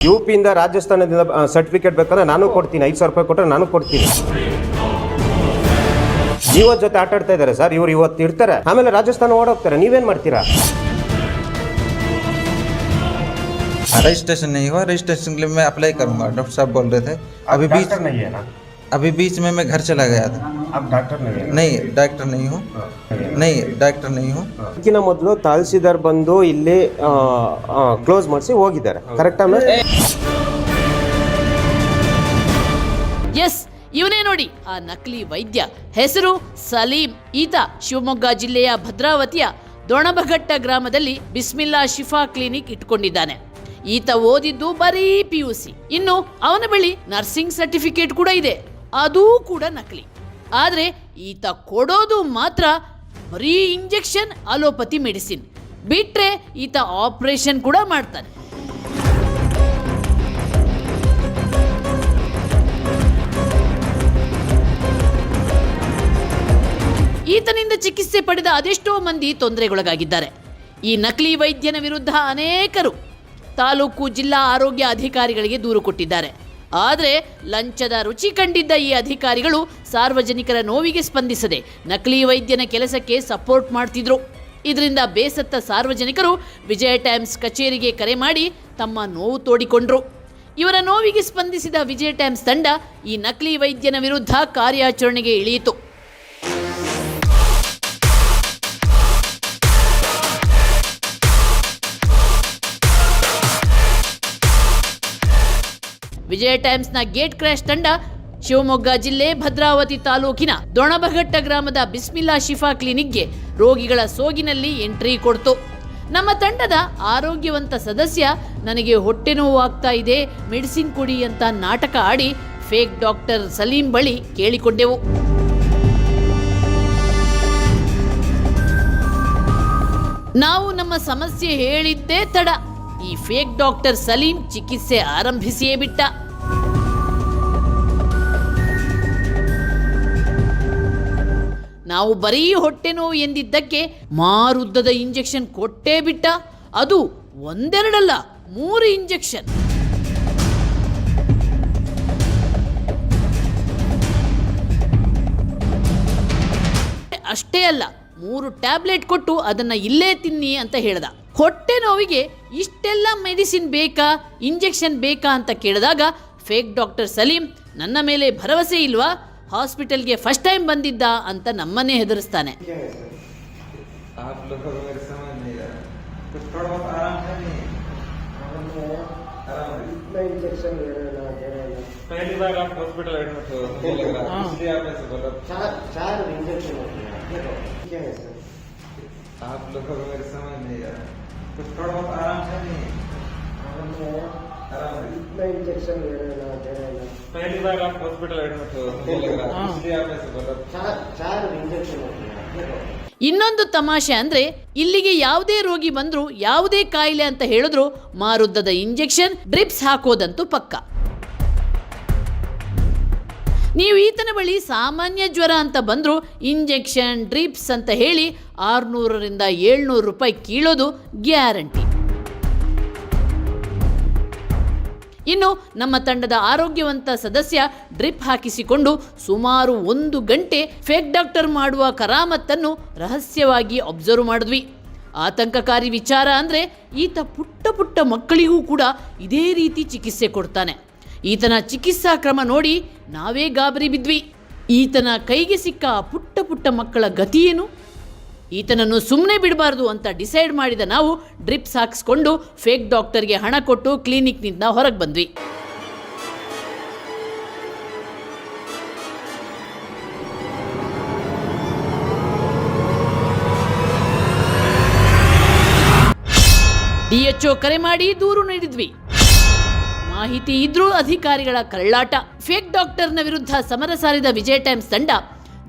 ಯುಪಿಯಿಂದ ರಾಜಸ್ಥಾನದಿಂದ certificate ಬೇಕಾದ್ರೆ ನಾನು ಕೊಡ್ತೀನಿ. 5,000 ರೂಪಾಯಿ ಕೊಟ್ಟರೆ ನಾನು ಕೊಡ್ತೀನಿ. ಜೀವದ ಜೊತೆ ಆಟ ಆಡ್ತಾ ಇದ್ದಾರೆ ಸರ್ ಇವ್ರು. ಇವತ್ತು ಇರ್ತಾರೆ, ಆಮೇಲೆ ರಾಜಸ್ಥಾನ ಓಡೋಗ್ತಾರೆ. ನೀವೇನ್ ಮಾಡ್ತೀರಾ? रजिस्ट्रेशन नहीं हुआ, रजिस्ट्रेशन के लिए मैं अप्लाई करूंगा। डॉक्टर साहब बोल रहे थे अभी बीच में मैं घर चला गया था। आप डॉक्टर नहीं, डॉक्टर नहीं हूँ। नहीं, डॉक्टर नहीं हूँ। ಇದಕ್ಕಿಂತ ಮೊದಲು ತಹಸೀಲ್ದಾರ್ ಬಂದು ಇಲ್ಲಿ ಕ್ಲೋಸ್ ಮಾಡಿಸಿ ಹೋಗಿದ್ದಾರೆ. ಕರೆಕ್ಟ್ ಆಮೇಲೆ ಎಸ್, ಇವನೇ ನೋಡಿ ಆ ನಕಲಿ ವೈದ್ಯ. ಹೆಸರು ಸಲೀಂ. ಈತ ಶಿವಮೊಗ್ಗ ಜಿಲ್ಲೆಯ ಭದ್ರಾವತಿಯ ದೊಣಬಘಟ್ಟ ಗ್ರಾಮದಲ್ಲಿ ಬಿಸ್ಮಿಲ್ಲಾ ಶಿಫಾ ಕ್ಲಿನಿಕ್ ಇಟ್ಕೊಂಡಿದ್ದಾನೆ. ಈತ ಓದಿದ್ದು ಬರೀ PUC. ಇನ್ನು ಅವನ ಬಳಿ ನರ್ಸಿಂಗ್ ಸರ್ಟಿಫಿಕೇಟ್ ಕೂಡ ಇದೆ, ಅದೂ ಕೂಡ ನಕಲಿ. ಆದ್ರೆ ಈತ ಕೊಡೋದು ಮಾತ್ರ ಬರೀ ಇಂಜೆಕ್ಷನ್, ಅಲೋಪತಿ ಮೆಡಿಸಿನ್. ಬಿಟ್ರೆ ಈತ ಆಪರೇಷನ್ ಕೂಡ ಮಾಡ್ತಾನೆ. ಈತನಿಂದ ಚಿಕಿತ್ಸೆ ಪಡೆದ ಅದೆಷ್ಟೋ ಮಂದಿ ತೊಂದರೆಗೊಳಗಾಗಿದ್ದಾರೆ. ಈ ನಕಲಿ ವೈದ್ಯನ ವಿರುದ್ಧ ಅನೇಕರು ತಾಲೂಕು ಜಿಲ್ಲಾ ಆರೋಗ್ಯ ಅಧಿಕಾರಿಗಳಿಗೆ ದೂರು ಕೊಟ್ಟಿದ್ದಾರೆ. ಆದರೆ ಲಂಚದ ರುಚಿ ಕಂಡಿದ್ದ ಈ ಅಧಿಕಾರಿಗಳು ಸಾರ್ವಜನಿಕರ ನೋವಿಗೆ ಸ್ಪಂದಿಸದೆ ನಕಲಿ ವೈದ್ಯನ ಕೆಲಸಕ್ಕೆ ಸಪೋರ್ಟ್ ಮಾಡ್ತಿದ್ರು. ಇದರಿಂದ ಬೇಸತ್ತ ಸಾರ್ವಜನಿಕರು ವಿಜಯ ಟೈಮ್ಸ್ ಕಚೇರಿಗೆ ಕರೆ ಮಾಡಿ ತಮ್ಮ ನೋವು ತೋಡಿಕೊಂಡ್ರು. ಇವರ ನೋವಿಗೆ ಸ್ಪಂದಿಸಿದ ವಿಜಯ ಟೈಮ್ಸ್ ತಂಡ ಈ ನಕಲಿ ವೈದ್ಯನ ವಿರುದ್ಧ ಕಾರ್ಯಾಚರಣೆಗೆ ಇಳಿಯಿತು. ವಿಜಯ ಟೈಮ್ಸ್ನ ಗೇಟ್ ಕ್ರ್ಯಾಶ್ ತಂಡ ಶಿವಮೊಗ್ಗ ಜಿಲ್ಲೆ ಭದ್ರಾವತಿ ತಾಲೂಕಿನ ದೊಣಬಘಟ್ಟ ಗ್ರಾಮದ ಬಿಸ್ಮಿಲ್ಲಾ ಶಿಫಾ ಕ್ಲಿನಿಕ್ಗೆ ರೋಗಿಗಳ ಸೋಗಿನಲ್ಲಿ ಎಂಟ್ರಿ ಕೊಡ್ತು. ನಮ್ಮ ತಂಡದ ಆರೋಗ್ಯವಂತ ಸದಸ್ಯ ನನಗೆ ಹೊಟ್ಟೆ ನೋವು ಆಗ್ತಾ ಇದೆ, ಮೆಡಿಸಿನ್ ಕೊಡಿ ಅಂತ ನಾಟಕ ಆಡಿ ಫೇಕ್ ಡಾಕ್ಟರ್ ಸಲೀಂ ಬಳಿ ಕೇಳಿಕೊಂಡೆವು. ನಾವು ನಮ್ಮ ಸಮಸ್ಯೆ ಹೇಳಿದ್ದೇ ತಡ, ಈ ಫೇಕ್ ಡಾಕ್ಟರ್ ಸಲೀಂ ಚಿಕಿತ್ಸೆ ಆರಂಭಿಸಿಯೇ ಬಿಟ್ಟ. ನಾವು ಬರೀ ಹೊಟ್ಟೆ ನೋವು ಎಂದಿದ್ದಕ್ಕೆ ಮಾರುದ್ದದ ಇಂಜೆಕ್ಷನ್ ಕೊಟ್ಟೇ ಬಿಟ್ಟ. ಅದು ಒಂದೆರಡಲ್ಲ, 3 ಇಂಜೆಕ್ಷನ್. ಅಷ್ಟೇ ಅಲ್ಲ, 3 ಟ್ಯಾಬ್ಲೆಟ್ ಕೊಟ್ಟು ಅದನ್ನ ಇಲ್ಲೇ ತಿನ್ನಿ ಅಂತ ಹೇಳ್ದ. ಹೊಟ್ಟೆ ನೋವಿಗೆ ಇಷ್ಟೆಲ್ಲ ಮೆಡಿಸಿನ್ ಬೇಕಾ, ಇಂಜೆಕ್ಷನ್ ಬೇಕಾ ಅಂತ ಕೇಳಿದಾಗ ಫೇಕ್ ಡಾಕ್ಟರ್ ಸಲೀಂ ನನ್ನ ಮೇಲೆ ಭರವಸೆ ಇಲ್ವಾ, ಹಾಸ್ಪಿಟಲ್ಗೆ ಫಸ್ಟ್ ಟೈಮ್ ಬಂದಿದ್ದ ಅಂತ ನಮ್ಮನ್ನೇ ಹೆದರಿಸ್ತಾನೆ. पहली बार आप हॉस्पिटल एडमिट हो, मुझे लग रहा है इसलिए आप ऐसे बोला। 4 इंजेक्शन होते हैं। क्या है सर? आप लोगों को मेरे समझ नहीं आ रहा, कुछ थोड़ा बहुत आराम से नहीं, आराम से इंजेक्शन पहली बार आप हॉस्पिटल एडमिट हो, मुझे लग रहा है इसलिए आप ऐसे बोला। 4 इंजेक्शन होते हैं। ಇನ್ನೊಂದು ತಮಾಷೆ ಅಂದ್ರೆ, ಇಲ್ಲಿಗೆ ಯಾವುದೇ ರೋಗಿ ಬಂದ್ರು, ಯಾವುದೇ ಕಾಯಿಲೆ ಅಂತ ಹೇಳಿದ್ರು ಮಾರುದ್ದದ ಇಂಜೆಕ್ಷನ್, ಡ್ರಿಪ್ಸ್ ಹಾಕೋದಂತೂ ಪಕ್ಕ. ನೀವು ಈತನ ಬಳಿ ಸಾಮಾನ್ಯ ಜ್ವರ ಅಂತ ಬಂದ್ರು ಇಂಜೆಕ್ಷನ್, ಡ್ರಿಪ್ಸ್ ಅಂತ ಹೇಳಿ 600ರಿಂದ 700 ರೂಪಾಯಿ ಕೀಳೋದು ಗ್ಯಾರಂಟಿ. ಇನ್ನು ನಮ್ಮ ತಂಡದ ಆರೋಗ್ಯವಂತ ಸದಸ್ಯ ಡ್ರಿಪ್ ಹಾಕಿಸಿಕೊಂಡು ಸುಮಾರು 1 ಗಂಟೆ ಫೇಕ್ ಡಾಕ್ಟರ್ ಮಾಡುವ ಕರಾಮತ್ತನ್ನು ರಹಸ್ಯವಾಗಿ ಅಬ್ಸರ್ವ್ ಮಾಡಿದ್ವಿ. ಆತಂಕಕಾರಿ ವಿಚಾರ ಅಂದರೆ, ಈತ ಪುಟ್ಟ ಪುಟ್ಟ ಮಕ್ಕಳಿಗೂ ಕೂಡ ಇದೇ ರೀತಿ ಚಿಕಿತ್ಸೆ ಕೊಡ್ತಾನೆ. ಈತನ ಚಿಕಿತ್ಸಾ ಕ್ರಮ ನೋಡಿ ನಾವೇ ಗಾಬರಿ ಬಿದ್ವಿ. ಈತನ ಕೈಗೆ ಸಿಕ್ಕ ಪುಟ್ಟ ಪುಟ್ಟ ಮಕ್ಕಳ ಗತಿ ಏನು? ಈತನನ್ನು ಸುಮ್ಮನೆ ಬಿಡಬಾರ್ದು ಅಂತ ಡಿಸೈಡ್ ಮಾಡಿದ ನಾವು ಡ್ರಿಪ್ಸ್ ಹಾಕಿಸ್ಕೊಂಡು ಫೇಕ್ ಡಾಕ್ಟರ್ಗೆ ಹಣ ಕೊಟ್ಟು ಕ್ಲಿನಿಕ್ನಿಂದ ಹೊರಗೆ ಬಂದ್ವಿ. DHO ಕರೆ ಮಾಡಿ ದೂರು ನೀಡಿದ್ವಿ. ಮಾಹಿತಿ ಇದ್ರೂ ಅಧಿಕಾರಿಗಳ ಕಳ್ಳಾಟ. ಫೇಕ್ ಡಾಕ್ಟರ್ನ ವಿರುದ್ಧ ಸಮರ ಸಾರಿದ ವಿಜಯ ಟೈಮ್ಸ್ ತಂಡ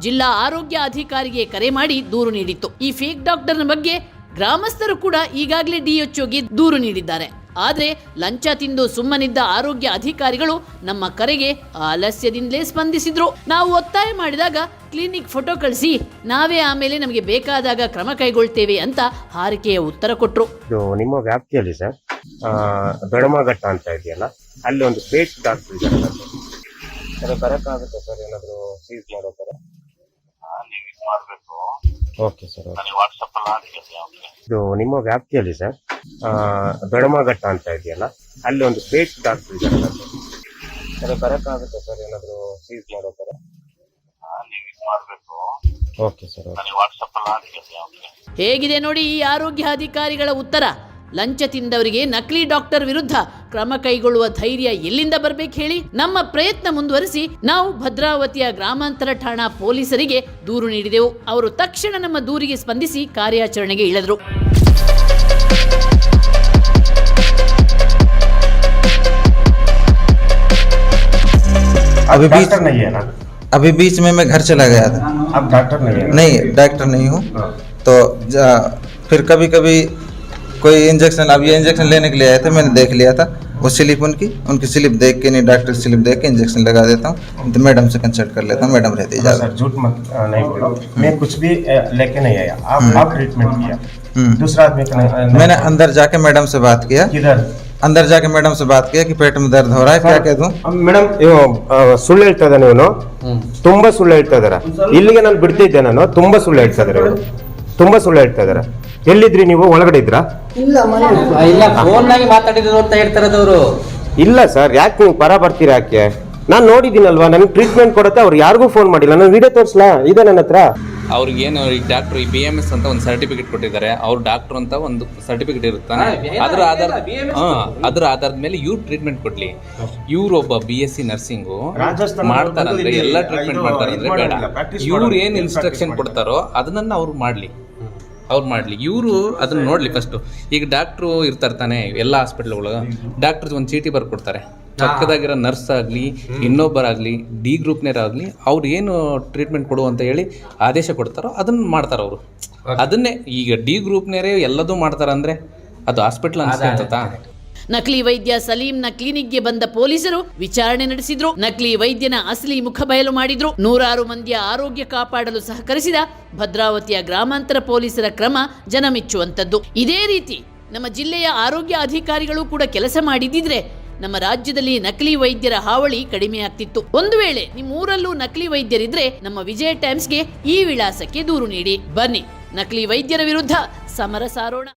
ಜಿಲ್ಲಾ ಆರೋಗ್ಯ ಅಧಿಕಾರಿಗೆ ಕರೆ ಮಾಡಿ ದೂರು ನೀಡಿತ್ತು. ಈ ಫೇಕ್ ಡಾಕ್ಟರ್ನ ಬಗ್ಗೆ ಗ್ರಾಮಸ್ಥರು ಕೂಡ ಈಗಾಗಲೇ DHOಗೆ ದೂರು ನೀಡಿದ್ದಾರೆ. ಆದರೆ ಲಂಚ ತಿಂದು ಸುಮ್ಮನಿದ್ದ ಆರೋಗ್ಯ ಅಧಿಕಾರಿಗಳು ನಮ್ಮ ಕರೆಗೆ ಆಲಸ್ಯದಿಂದಲೇ ಸ್ಪಂದಿಸಿದ್ರು. ನಾವು ಒತ್ತಾಯ ಮಾಡಿದಾಗ ಕ್ಲಿನಿಕ್ ಫೋಟೋ ಕಳಿಸಿ, ನಾವೇ ಆಮೇಲೆ ನಮಗೆ ಬೇಕಾದಾಗ ಕ್ರಮ ಕೈಗೊಳ್ತೇವೆ ಅಂತ ಹಾರಿಕೆಯ ಉತ್ತರ ಕೊಟ್ರು. ಇದು ನಿಮ್ಮ ವ್ಯಾಪ್ತಿಯಲ್ಲಿ ಸರ್ ದೊಡಮಘಟ್ಟ ಅಂತ ಇದೆಯಲ್ಲ, ಅಲ್ಲಿ ಒಂದು ಪೇಟ್ ಡಾಕ್ಟರ್ ಇದ್ದಾರೆ. ಅದು ಬರಕ್ಕಾಗುತ್ತೆ ಸರ್, ಏನಾದ್ರು ಸೀಸ್ ಮಾಡೋ ಥರ? Okay sir. ಇದು ನಿಮ್ಮ ವ್ಯಾಪ್ತಿಯಲ್ಲಿ ಸರ್ ದೊಡಮಘಟ್ಟ ಅಂತ ಇದೆಯಲ್ಲ, ಅಲ್ಲಿ ಒಂದು ಪೇಟ್ ಡಾಕ್ಟರ್ ಇದ್ದಾರೆ. ಅದು ಬರಕ್ಕಾಗುತ್ತೆ ಸರ್, ಏನಾದ್ರು ಸೀಸ್ ಮಾಡೋ ಥರ? Okay sir. ಹೇಗಿದೆ ನೋಡಿ ಈ ಆರೋಗ್ಯ ಅಧಿಕಾರಿಗಳ ಉತ್ತರ. ಲಂಚ ತಿಂದವರಿಗೆ ನಕಲಿ ಡಾಕ್ಟರ್ ವಿರುದ್ಧ ಕ್ರಮ ಕೈಗೊಳ್ಳುವ ಧೈರ್ಯ ಎಲ್ಲಿಂದ ಬರ್ಬೇಕು ಹೇಳಿ? ನಮ್ಮ ಪ್ರಯತ್ನ ಮುಂದುವರಿಸಿ ನಾವು ಭದ್ರಾವತಿಯ ಗ್ರಾಮಾಂತರ ಠಾಣಾ ಪೊಲೀಸರಿಗೆ ದೂರು ನೀಡಿದೆವು. ಅವರು ತಕ್ಷಣ ನಮ್ಮ ದೂರಿಗೆ ಸ್ಪಂದಿಸಿ ಕಾರ್ಯಾಚರಣೆಗೆ ಇಳಿದರು. अभी बीच में मैं घर चला गया था. आप डॉक्टर नहीं, डॉक्टर नहीं हूँ. तो फिर कभी कभी कोई इंजेक्शन, अब ये इंजेक्शन लेने के लिए आए थे, मैंने देख लिया था वो स्लिप उनकी स्लिप देख के, नहीं डॉक्टर स्लिप देख के इंजेक्शन लगा देता हूँ. तो मैडम से कंसल्ट कर लेता हूँ, मैडम रहती है ज़्यादा. झूठ मत नहीं बोलो, मैं कुछ भी लेके नहीं आया. आप ट्रीटमेंट किया, दूसरा आदमी का नहीं. मैंने अंदर जाके मैडम से बात किया. किधर? अंदर जाके मैडम से बात किया कि पेट में दर्द हो रहा है, क्या कह दूं? ಮೇಡಮ್ ಸುಳ್ಳು ಹೇಳ್ತಾ ಇದ್ದಾನೆ ಇವನು, ತುಂಬಾ ಸುಳ್ಳು ಹೇಳ್ತಾ ಇದಾರೆ. ಇಲ್ಲಿಗೆ ನಾನು ಬಿಡ್ತಿದ್ದೆ, ನಾನು ತುಂಬಾ ಸುಳ್ಳು ಹೇಳ್ತಾ ಇದಾರೆ ಇವರು, ತುಂಬಾ ಸುಳ್ಳು ಹೇಳ್ತಾ ಇದಾರೆ. ಎಲ್ಲಿದ್ರಿ ನೀವು? ಒಳಗಡೆ ಇದ್ರಾ? ಇಲ್ಲ, ಫೋನ್ ನಾಗಿ ಮಾತಾಡಿದ್ರು ಅಂತ ಹೇಳ್ತಾರದವರು. ಇಲ್ಲ ಸರ್, ಯಾಕೆ ನೀವು ಪರ ಬರ್ತೀರಾ? ಯಾಕೆ? ನಾನು ನೋಡಿದ್ದೀನಲ್ವಾ, ನನಗೆ ಟ್ರೀಟ್ಮೆಂಟ್ ಕೊಡುತ್ತೆ, ಅವ್ರು ಯಾರಿಗೂ ಫೋನ್ ಮಾಡಿಲ್ಲ. ನಾನು ವಿಡಿಯೋ ತೋರಿಸ್ಲಾ? ಇದೆ ನನ್ನ ಹತ್ರ. ಅವ್ರಿಗೇನು ಈ ಡಾಕ್ಟರ್ ಈ BMS ಅಂತ ಒಂದು ಸರ್ಟಿಫಿಕೇಟ್ ಕೊಟ್ಟಿದ್ದಾರೆ. ಅವ್ರು ಡಾಕ್ಟರ್ ಅಂತ ಒಂದು ಸರ್ಟಿಫಿಕೇಟ್ ಇರುತ್ತಾನೆ, ಅದರ ಆಧಾರದ ಮೇಲೆ ಇವ್ರು ಟ್ರೀಟ್ಮೆಂಟ್ ಕೊಡ್ಲಿ. ಇವ್ರು ಒಬ್ಬ BSc ನರ್ಸಿಂಗು ಮಾಡ್ತಾರಂದ್ರೆ, ಎಲ್ಲ ಟ್ರೀಟ್ಮೆಂಟ್ ಮಾಡ್ತಾರಂದ್ರೆ ಬೇಡ. ಇವ್ರು ಏನು ಇನ್ಸ್ಟ್ರಕ್ಷನ್ ಕೊಡ್ತಾರೋ ಅದನ್ನ ಅವ್ರು ಮಾಡ್ಲಿ. ಇವರು ಅದನ್ನ ನೋಡ್ಲಿ ಫಸ್ಟ್. ಈಗ ಡಾಕ್ಟ್ರು ಇರ್ತಾರೆ ತಾನೆ ಎಲ್ಲ ಹಾಸ್ಪಿಟ್ಲ್ಗಳು, ಡಾಕ್ಟರ್ ಒಂದು ಚೀಟಿ ಬರ್ಕೊಡ್ತಾರೆ. ಪಕ್ಕದಾಗಿರೋ ನರ್ಸ್ ಆಗಲಿ, ಇನ್ನೊಬ್ಬರಾಗಲಿ, ಡಿ ಗ್ರೂಪ್ನೇರಾಗಲಿ, ಅವ್ರು ಏನು ಟ್ರೀಟ್ಮೆಂಟ್ ಕೊಡು ಅಂತ ಹೇಳಿ ಆದೇಶ ಕೊಡ್ತಾರೋ ಅದನ್ನ ಮಾಡ್ತಾರೆ ಅವರು. ಅದನ್ನೇ ಈಗ ಡಿ ಗ್ರೂಪ್ನೇರೇ ಎಲ್ಲದೂ ಮಾಡ್ತಾರೆ ಅಂದ್ರೆ ಅದು ಹಾಸ್ಪಿಟ್ಲ್ ಅನ್ಸ್ತಾ? ನಕಲಿ ವೈದ್ಯ ಸಲೀಂನ ಕ್ಲಿನಿಕ್ಗೆ ಬಂದ ಪೊಲೀಸರು ವಿಚಾರಣೆ ನಡೆಸಿದ್ರು. ನಕಲಿ ವೈದ್ಯನ ಅಸಲಿ ಮುಖ ಬಯಲು ಮಾಡಿದ್ರು. ನೂರಾರು ಮಂದಿಯ ಆರೋಗ್ಯ ಕಾಪಾಡಲು ಸಹಕರಿಸಿದ ಭದ್ರಾವತಿಯ ಗ್ರಾಮಾಂತರ ಪೊಲೀಸರ ಕ್ರಮ ಜನಮೆಚ್ಚುವಂತದ್ದು. ಇದೇ ರೀತಿ ನಮ್ಮ ಜಿಲ್ಲೆಯ ಆರೋಗ್ಯ ಅಧಿಕಾರಿಗಳು ಕೂಡ ಕೆಲಸ ಮಾಡಿದಿದ್ರೆ ನಮ್ಮ ರಾಜ್ಯದಲ್ಲಿ ನಕಲಿ ವೈದ್ಯರ ಹಾವಳಿ ಕಡಿಮೆ ಆಗ್ತಿತ್ತು. ಒಂದು ವೇಳೆ ನಿಮ್ಮೂರಲ್ಲೂ ನಕಲಿ ವೈದ್ಯರಿದ್ರೆ ನಮ್ಮ ವಿಜಯ ಟೈಮ್ಸ್ಗೆ ಈ ವಿಳಾಸಕ್ಕೆ ದೂರು ನೀಡಿ. ಬನ್ನಿ, ನಕಲಿ ವೈದ್ಯರ ವಿರುದ್ಧ ಸಮರ ಸಾರೋಣ.